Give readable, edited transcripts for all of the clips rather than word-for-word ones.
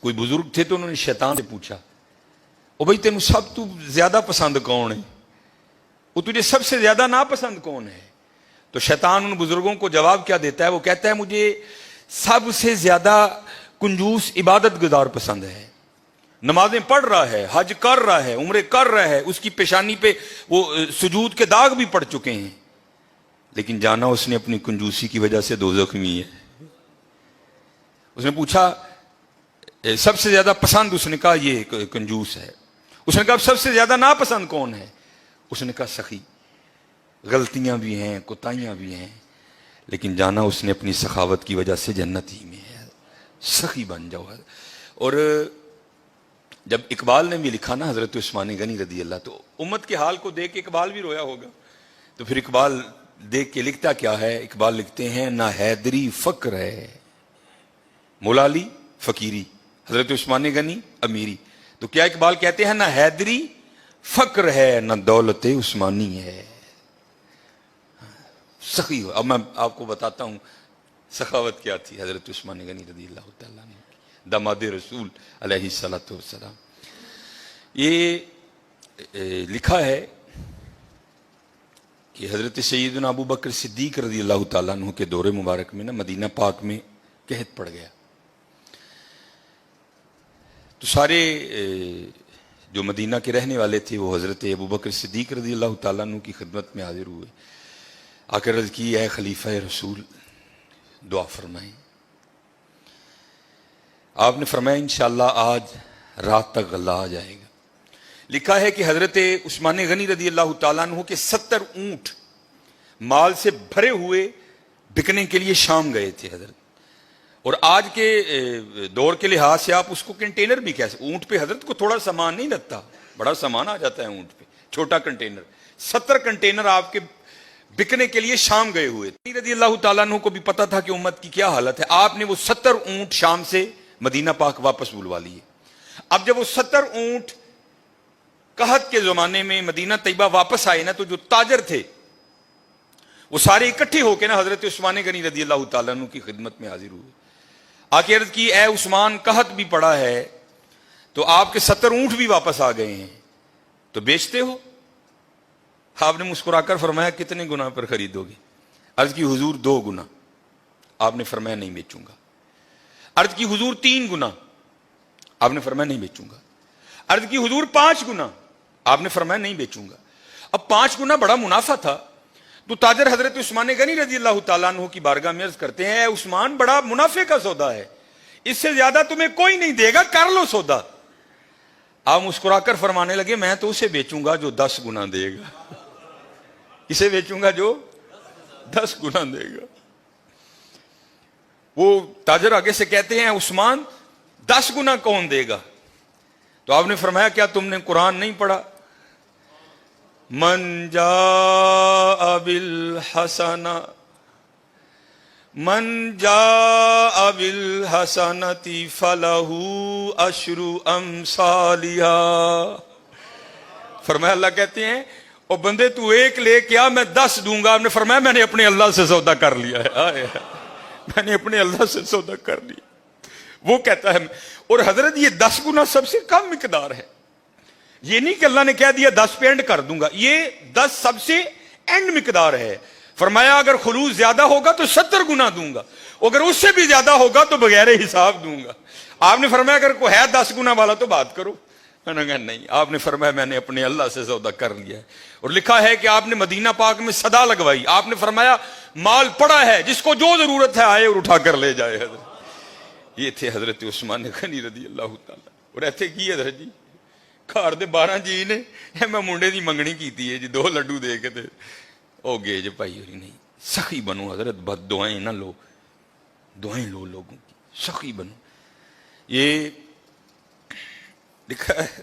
کوئی بزرگ تھے تو انہوں نے شیطان سے پوچھا او بھائی تینوں سب تو زیادہ پسند کون ہے, وہ تجھے سب سے زیادہ ناپسند کون ہے؟ تو شیطان ان بزرگوں کو جواب کیا دیتا ہے؟ وہ کہتا ہے مجھے سب سے زیادہ کنجوس عبادت گزار پسند ہے, نمازیں پڑھ رہا ہے, حج کر رہا ہے, عمرے کر رہا ہے, اس کی پیشانی پہ وہ سجود کے داغ بھی پڑ چکے ہیں, لیکن جانا اس نے اپنی کنجوسی کی وجہ سے دوزخ میں ہے. اس نے پوچھا سب سے زیادہ پسند, اس نے کہا یہ کنجوس ہے. اس نے کہا سب سے زیادہ ناپسند کون ہے؟ اس نے کہا سخی. غلطیاں بھی ہیں, کوتاہیاں بھی ہیں, لیکن جانا اس نے اپنی سخاوت کی وجہ سے جنت ہی میں ہے. سخی بن جاؤ. اور جب اقبال نے بھی لکھا نا حضرت عثمان غنی رضی اللہ, تو امت کے حال کو دیکھ کے اقبال بھی رویا ہوگا. تو پھر اقبال دیکھ کے لکھتا کیا ہے؟ اقبال لکھتے ہیں نہ حیدری فقر ہے, مولا علی فقیری, حضرت عثمان غنی امیری. تو کیا اقبال کہتے ہیں نہ حیدری فقر ہے نہ دولت عثمانی ہے. سخی ہو. اب میں آپ کو بتاتا ہوں سخاوت کیا تھی حضرت عثمان غنی رضی اللہ تعالیٰ عنہ, داماد رسول علیہ الصلوۃ والسلام. یہ لکھا ہے کہ حضرت سیدنا ابو بکر صدیق رضی اللہ تعالیٰ عنہ کے دور مبارک میں نا مدینہ پاک میں قحط پڑ گیا. تو سارے جو مدینہ کے رہنے والے تھے وہ حضرت ابو بکر صدیق رضی اللہ تعالیٰ عنہ کی خدمت میں حاضر ہوئے. آ کر عرض کی اے خلیفہ رسول دعا فرمائیں. آپ نے فرمایا انشاءاللہ آج رات تک غلہ آ جائے گا. لکھا ہے کہ حضرت عثمان غنی رضی اللہ تعالیٰ عنہ کے 70 اونٹ مال سے بھرے ہوئے بکنے کے لیے شام گئے تھے حضرت. اور آج کے دور کے لحاظ سے آپ اس کو کنٹینر بھی کہہ سکتے. اونٹ پہ حضرت کو تھوڑا سامان نہیں لگتا, بڑا سامان آ جاتا ہے اونٹ پہ, چھوٹا کنٹینر. 70 کنٹینر آپ کے بکنے کے لیے شام گئے ہوئے تھے. رضی اللہ تعالیٰ عنہ کو بھی پتا تھا کہ امت کی کیا حالت ہے. آپ نے وہ 70 اونٹ شام سے مدینہ پاک واپس بلوا لیے. اب جب وہ 70 اونٹ قحط کے زمانے میں مدینہ طیبہ واپس آئے نا, تو جو تاجر تھے وہ سارے اکٹھے ہو کے نا حضرت عثمان غنی رضی اللہ تعالیٰ عنہ کی خدمت میں حاضر ہوئے. آ کے عرض کی اے عثمان قحط بھی پڑا ہے تو آپ کے 70 اونٹ بھی واپس آ گئے ہیں, تو بیچتے ہو؟ آپ نے مسکرا کر فرمایا کتنے گنا پر خریدو گے؟ عرض کی حضور 2 گنا. آپ نے فرمایا نہیں بیچوں گا. عرض کی حضور 3 گنا. آپ نے فرمایا نہیں بیچوں گا. عرض کی حضور 5 گنا. آپ نے فرمایا نہیں بیچوں گا. اب 5 گنا بڑا منافع تھا. تو تاجر حضرت عثمان غنی رضی اللہ تعالیٰ عنہ کی بارگاہ میں عرض کرتے ہیں اے عثمان بڑا منافع کا سودا ہے, اس سے زیادہ تمہیں کوئی نہیں دے گا, کر لو سودا. آپ مسکرا کر فرمانے لگے میں تو اسے بیچوں گا جو 10 گنا دے گا. اسے بیچوں گا جو 10 گنا دے گا. وہ تاجر آگے سے کہتے ہیں عثمان 10 گنا کون دے گا؟ تو آپ نے فرمایا کیا تم نے قرآن نہیں پڑھا؟ من جاء بالحسنہ فلہ عشر امثالہا. فرمایا اللہ کہتے ہیں اور بندے تو 1 لے کے آ میں 10 دوں گا. آپ نے فرمایا میں نے اپنے اللہ سے سودا کر لیا ہے, میں نے اپنے اللہ سے سودا کر لیا. وہ کہتا ہے اور حضرت یہ 10 گنا سب سے کم مقدار ہے. یہ نہیں کہ اللہ نے کہہ دیا 10 پہ اینڈ کر دوں گا, یہ 10 سب سے اینڈ مقدار ہے. فرمایا اگر خلوص زیادہ ہوگا تو 70 گنا دوں گا, اگر اس سے بھی زیادہ ہوگا تو بغیر حساب دوں گا. آپ نے فرمایا اگر کوئی ہے 10 گنا والا تو بات کرو. میں نے کہا نہیں. آپ نے فرمایا میں نے اپنے اللہ سے سودا کر لیا ہے. اور لکھا ہے کہ آپ نے مدینہ پاک میں صدا لگوائی. آپ نے فرمایا مال پڑا ہے, جس کو جو ضرورت ہے آئے اور اٹھا کر لے جائے. حضرت یہ تھے حضرت عثمان غنی رضی اللہ تعالیٰ. اور ایتھے کی حضرت جی گھر دے 12 جی نے میں منڈے دی منگنی کیتی ہے جی 2 لڈو دے کے تے او گے جی بھائی ہوئی نہیں. سخی بنو حضرت, بد دعائیں نہ لو, دعائیں لو لوگوں کی, سخی بنو. یہ لکھا ہے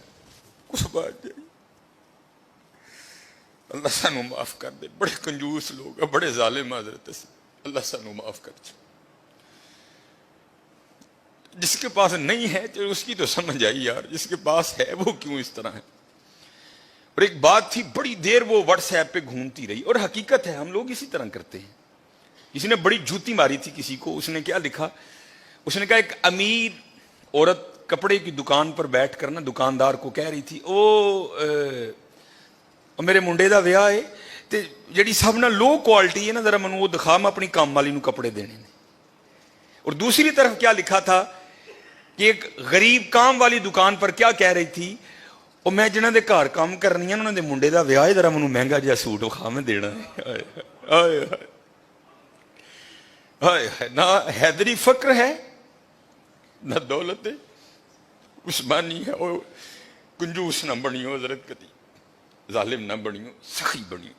کچھ بات جائے اللہ سانو معاف کر دے. بڑے کنجوس لوگ ہیں, بڑے ظالم حضرت سے, اللہ سانو معاف کر دے. جس کے پاس نہیں ہے تو اس کی تو سمجھ آئی یار, جس کے پاس ہے وہ کیوں اس طرح ہے. اور ایک بات تھی بڑی دیر وہ واٹس ایپ پہ گھومتی رہی, اور حقیقت ہے ہم لوگ اسی طرح کرتے ہیں. کسی نے بڑی جوتی ماری تھی کسی کو, اس نے کیا لکھا, اس نے کہا ایک امیر عورت کپڑے کی دکان پر بیٹھ کر نا دکاندار کو کہہ رہی تھی میرے منڈے دا ویاہ ہے تے جڑی سب نہ لو کوالٹی ہے نا ذرا منو وہ دکھا، میں اپنی کام والی نو کپڑے دینے نے۔ اور دوسری طرف کیا لکھا تھا کہ ایک غریب کام والی دکان پر کیا کہہ رہی تھی، اور میں جنہاں دے گھر کام کرنی ہے انہاں دے منڈے دا ویاہ ہے، ذرا منو مہنگا جہا سوٹ وکھا میں دینا ہے۔ نہ حیدری فقر ہے نہ دولت عثمانی ہے، اور کنجوس نہ بنیو حضرت، کتی ظالم نہ بنیو، سخی بنیو،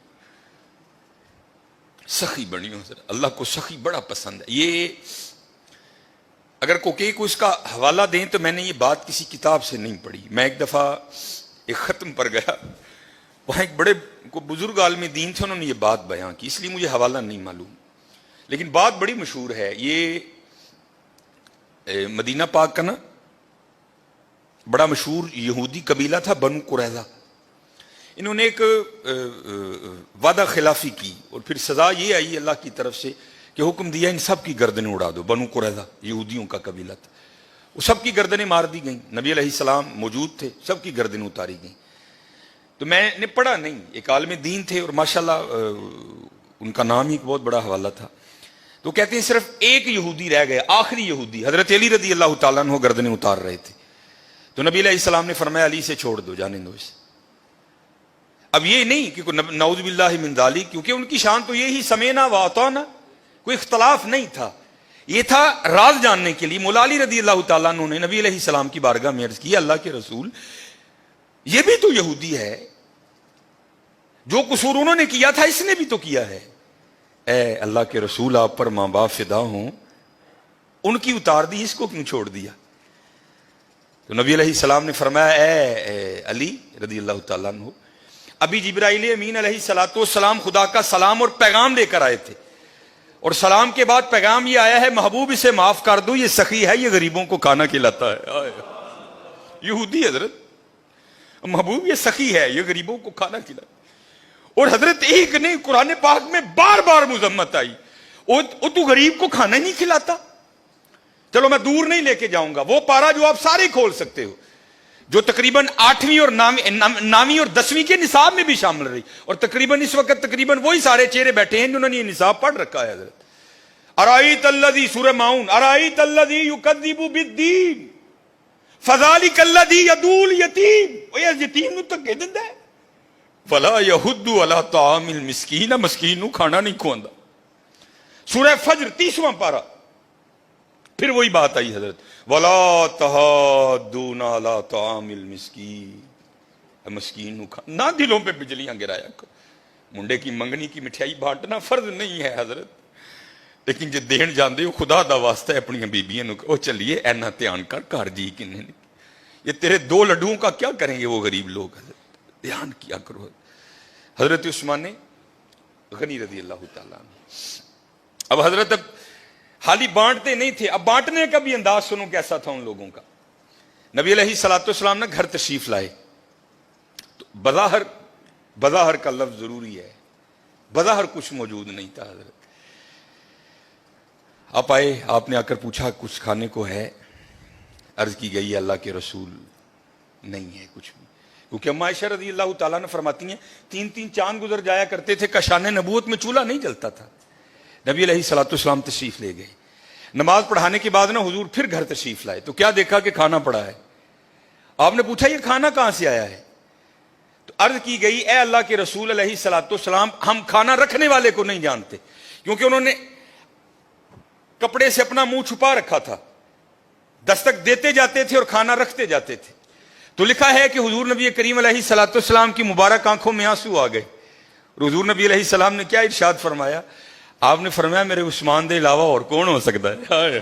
سخی بنیو حضرت۔ اللہ کو سخی بڑا پسند ہے۔ یہ اگر کوئی کو اس کا حوالہ دیں تو میں نے یہ بات کسی کتاب سے نہیں پڑھی۔ میں ایک دفعہ ایک ختم پر گیا، وہاں ایک بڑے بزرگ عالم دین تھے، انہوں نے یہ بات بیان کی، اس لیے مجھے حوالہ نہیں معلوم، لیکن بات بڑی مشہور ہے۔ یہ مدینہ پاک کا نا بڑا مشہور یہودی قبیلہ تھا بنو قریظہ، انہوں نے ایک وعدہ خلافی کی اور پھر سزا یہ آئی اللہ کی طرف سے کہ حکم دیا ان سب کی گردنیں اڑا دو۔ بنو قریظہ یہودیوں کا قبیلہ تھا، وہ سب کی گردنیں مار دی گئیں، نبی علیہ السلام موجود تھے، سب کی گردنیں اتاری گئیں۔ تو میں نے پڑھا نہیں، ایک عالم دین تھے اور ماشاءاللہ ان کا نام ہی ایک بہت بڑا حوالہ تھا، تو کہتے ہیں صرف ایک یہودی رہ گئے، آخری یہودی حضرت علی رضی اللہ تعالیٰ عنہ گردنیں اتار رہے تھے، تو نبی علیہ السلام نے فرمایا علی سے چھوڑ دو، جانے دو اسے۔ اب یہ نہیں کہ نعوذ باللہ من ذالک، کیونکہ ان کی شان تو یہی سمینا و اطعنا، کوئی اختلاف نہیں تھا، یہ تھا راز جاننے کے لیے۔ مولا علی رضی اللہ تعالیٰ عنہ نے نبی علیہ السلام کی بارگاہ میں عرض کی، اللہ کے رسول یہ بھی تو یہودی ہے، جو قصور انہوں نے کیا تھا اس نے بھی تو کیا ہے۔ اے اللہ کے رسول آپ پر ماں باپ فدا ہوں، ان کی اتار دی، اس کو کیوں چھوڑ دیا؟ تو نبی علیہ السلام نے فرمایا اے علی رضی اللہ تعالیٰ عنہ، ابھی جبرائیل امین علیہ السلام خدا کا سلام اور پیغام لے کر آئے تھے، اور سلام کے بعد پیغام یہ آیا ہے محبوب اسے معاف کر دو، یہ سخی ہے، یہ غریبوں کو کھانا کھلاتا ہے۔ یہودی حضرت، محبوب یہ سخی ہے، یہ غریبوں کو کھانا کھلاتا ہے۔ اور حضرت ایک نہیں، قرآن پاک میں بار بار مذمت آئی، تو غریب کو کھانا ہی نہیں کھلاتا۔ چلو میں دور نہیں لے کے جاؤں گا، وہ پارا جو آپ سارے کھول سکتے ہو، جو تقریباً 8ویں اور 9ویں اور 10ویں کے نصاب میں بھی شامل رہی، اور تقریباً اس وقت تقریباً وہی سارے چہرے بیٹھے ہیں جنہوں نے یہ نصاب پڑھ رکھا ہے حضرت۔ ارائیت الذی، سورہ ماؤن، ارائیت الذی یکذب بالدین فذلک الذی یدعو الیتیم، وہ یتیم نو تکے دیندا ہے، ولا یحض علی طعام المسکین، مسکین نو کھانا نہیں کھواندا۔ سورہ فجر 30واں پارہ، پھر وہی بات آئی حضرت، وَلَا تَحَاضُّونَ عَلَىٰ طَعَامِ الْمِسْكِينِ، مسکین نو نہ دلوں پہ بجلیاں گرایا کرو۔ منڈے کی منگنی کی مٹھائی بانٹنا فرض نہیں ہے حضرت، لیکن جے دین جاندے ہو خدا دا واسطہ ہے اپنی بیبیاں نو او چلیے اینا دھیان کر گھر جی کنے، یہ تیرے 2 لڈوؤں کا کیا کریں گے وہ غریب لوگ، حضرت دھیان کیا کرو۔ حضرت عثمان غنی رضی اللہ تعالیٰ عنہ، اب حضرت اب حالی بانٹتے نہیں تھے، اب بانٹنے کا بھی انداز سنو کیسا تھا ان لوگوں کا۔ نبی علیہ السلام نے گھر تشریف لائے، تو بظاہر کا لفظ ضروری ہے، بظاہر کچھ موجود نہیں تھا حضرت۔ آپ آئے، آپ نے آ کر پوچھا کچھ کھانے کو ہے؟ عرض کی گئی اللہ کے رسول نہیں ہے کچھ بھی، کیونکہ اما عائشہ رضی اللہ تعالیٰ نے فرماتی ہیں 3 چاند گزر جایا کرتے تھے، کشان نبوت میں چولہا نہیں جلتا تھا۔ نبی علیہ السلام تشریف لے گئے، نماز پڑھانے کے بعد نا حضور پھر گھر تشریف لائے، تو کیا دیکھا کہ کھانا پڑا ہے۔ آپ نے پوچھا یہ کھانا کہاں سے آیا ہے؟ تو عرض کی گئی اے اللہ کے رسول علیہ السلام، ہم کھانا رکھنے والے کو نہیں جانتے، کیونکہ انہوں نے کپڑے سے اپنا منہ چھپا رکھا تھا، دستک دیتے جاتے تھے اور کھانا رکھتے جاتے تھے۔ تو لکھا ہے کہ حضور نبی کریم علیہ السلام کی مبارک آنکھوں میں آنسو آ گئے، اور حضور نبی علیہ السلام نے کیا ارشاد فرمایا؟ آپ نے فرمایا میرے عثمان دے علاوہ اور کون ہو سکتا ہے؟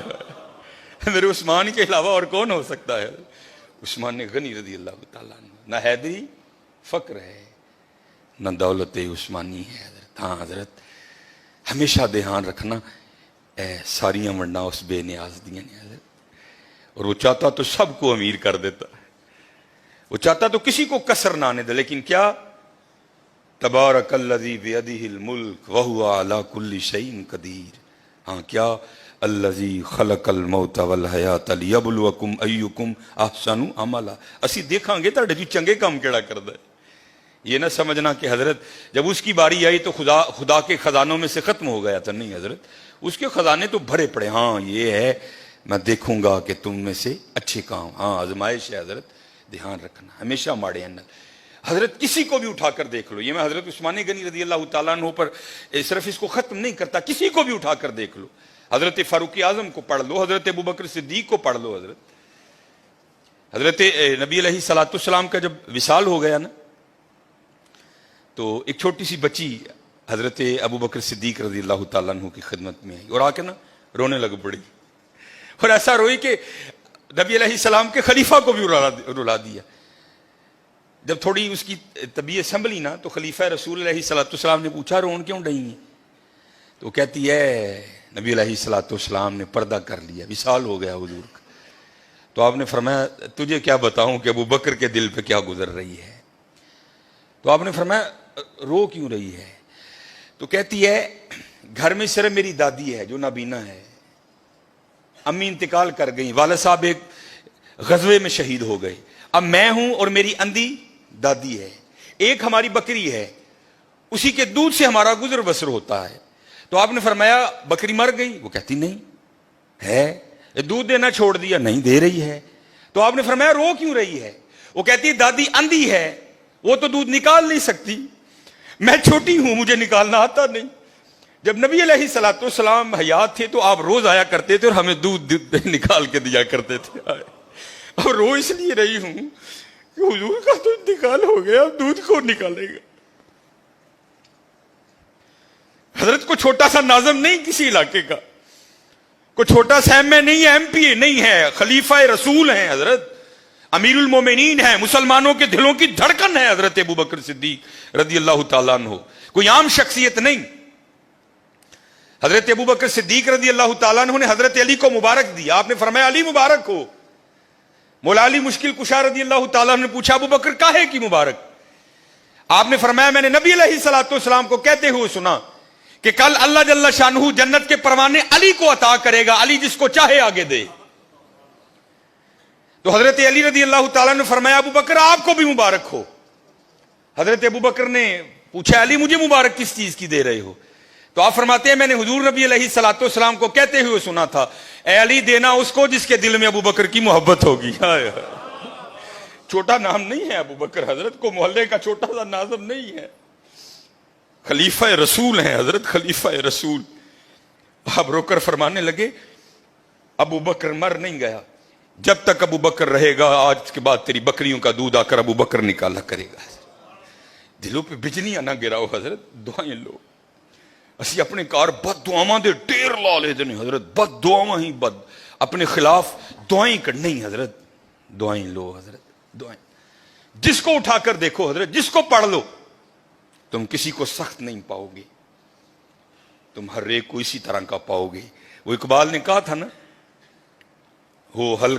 میرے عثمان کے علاوہ اور کون ہو سکتا ہے؟ عثمان غنی رضی اللہ تعالیٰ عنہ، نہ حیدری فقر ہے نہ دولت عثمانی ہے حضرت۔ ہاں حضرت ہمیشہ دھیان رکھنا، ساریاں ورنہ اس بے نیاز دیاں نے حضرت، اور وہ چاہتا تو سب کو امیر کر دیتا، وہ چاہتا تو کسی کو کسر نہ آنے دے، لیکن کیا تبارک الذی بیدہ الملک وہو علی کل شیء قدیر، ہاں کیا الذی خلق الموت والحیات لیبلوکم ایکم احسن عملا. اسی دیکھاں گے تہاڈے چ چنگے کام کیڑا کردا ہے. یہ نہ سمجھنا کہ حضرت جب اس کی باری آئی تو خدا کے خزانوں میں سے ختم ہو گیا تھا. نہیں حضرت، اس کے خزانے تو بھرے پڑے. ہاں یہ ہے، میں دیکھوں گا کہ تم میں سے اچھے کام. ہاں آزمائش ہے حضرت، دھیان رکھنا ہمیشہ ماڑے ہیں. حضرت کسی کو بھی اٹھا کر دیکھ لو. یہ میں حضرت عثمان غنی رضی اللہ تعالیٰ عنہ پر صرف اس کو ختم نہیں کرتا، کسی کو بھی اٹھا کر دیکھ لو. حضرت فاروق اعظم کو پڑھ لو، حضرت ابوبکر صدیق کو پڑھ لو. حضرت نبی علیہ الصلوۃ والسلام کا جب وصال ہو گیا نا، تو ایک چھوٹی سی بچی حضرت ابوبکر صدیق رضی اللہ تعالیٰ عنہ کی خدمت میں آئی اور آ کے نا رونے لگ پڑی. اور ایسا روئی کہ نبی علیہ السلام کے خلیفہ کو بھی رلا دیا. جب تھوڑی اس کی طبیعت سنبھلی نا تو خلیفہ رسول علیہ الصلوۃ والسلام نے پوچھا رون کیوں رہی ہیں؟ تو کہتی ہے نبی علیہ الصلوۃ والسلام نے پردہ کر لیا، وصال ہو گیا حضور کا. تو آپ نے فرمایا تجھے کیا بتاؤں کہ ابو بکر کے دل پہ کیا گزر رہی ہے. تو آپ نے فرمایا رو کیوں رہی ہے؟ تو کہتی ہے گھر میں صرف میری دادی ہے جو نابینا ہے، امی انتقال کر گئی، والد صاحب ایک غزوے میں شہید ہو گئے، اب میں ہوں اور میری اندھی دادی ہے، ایک ہماری بکری ہے، اسی کے دودھ سے ہمارا گزر بسر ہوتا ہے. تو آپ نے فرمایا بکری مر گئی؟ وہ کہتی نہیں ہے. دودھ دینا چھوڑ دیا؟ نہیں دے رہی ہے. تو آپ نے فرمایا رو کیوں رہی ہے؟ وہ کہتی دادی اندھی ہے، وہ تو دودھ نکال نہیں سکتی، میں چھوٹی ہوں مجھے نکالنا آتا نہیں. جب نبی علیہ الصلوۃ والسلام حیات تھے تو آپ روز آیا کرتے تھے اور ہمیں دودھ نکال کے دیا کرتے تھے. اور رو اس لیے رہی ہوں کہ حضور کا تو انتقال ہو گیا، اب دودھ کون نکالے گا. حضرت کو چھوٹا سا ناظم نہیں کسی علاقے کا، کوئی چھوٹا سا ایم اے نہیں ہے، ایم پی اے نہیں ہے، خلیفہ رسول ہیں حضرت، امیر المومنین ہیں، مسلمانوں کے دلوں کی دھڑکن ہے حضرت ابوبکر صدیق رضی اللہ تعالیٰ عنہ. کوئی عام شخصیت نہیں. حضرت ابوبکر صدیق رضی اللہ تعالیٰ عنہ نے حضرت علی کو مبارک دیا. آپ نے فرمایا علی مبارک ہو. مولا علی مشکل کشا رضی اللہ تعالیٰ عنہ نے پوچھا ابوبکر کاہے کی مبارک؟ آپ نے فرمایا میں نے نبی علیہ الصلوۃ والسلام کو کہتے ہوئے سنا کہ کل اللہ جل شانہ جنت کے پروانے علی کو عطا کرے گا، علی جس کو چاہے آگے دے. تو حضرت علی رضی اللہ تعالیٰ نے فرمایا ابوبکر آپ کو بھی مبارک ہو. حضرت ابوبکر نے پوچھا علی مجھے مبارک کس چیز کی دے رہے ہو؟ تو آپ فرماتے ہیں میں نے حضور نبی علیہ الصلوۃ والسلام کو کہتے ہوئے سنا تھا اے علی دینا اس کو جس کے دل میں ابوبکر کی محبت ہوگی. چھوٹا نام نہیں ہے ابوبکر، حضرت کو محلے کا چھوٹا سا ناظم نہیں ہے، خلیفہ رسول ہیں حضرت، خلیفہ رسول. آپ رو کر فرمانے لگے ابوبکر مر نہیں گیا، جب تک ابوبکر رہے گا آج کے بعد تیری بکریوں کا دودھ آ کر ابوبکر نکالا کرے گا. دلوں پہ بجلیاں نہ گراؤ حضرت، دعائیں لو. اسی اپنے کار بد دعاواں دے ڈیر لا لے دیں حضرت، بد دعاواں ہی بد، اپنے خلاف دعائیں کرنی حضرت، دعائیں لو حضرت، دعائیں. جس کو اٹھا کر دیکھو حضرت، جس کو پڑھ لو، تم کسی کو سخت نہیں پاؤ گے، تم ہر ایک کو اسی طرح کا پاؤ گے. وہ اقبال نے کہا تھا نا، ہو ہل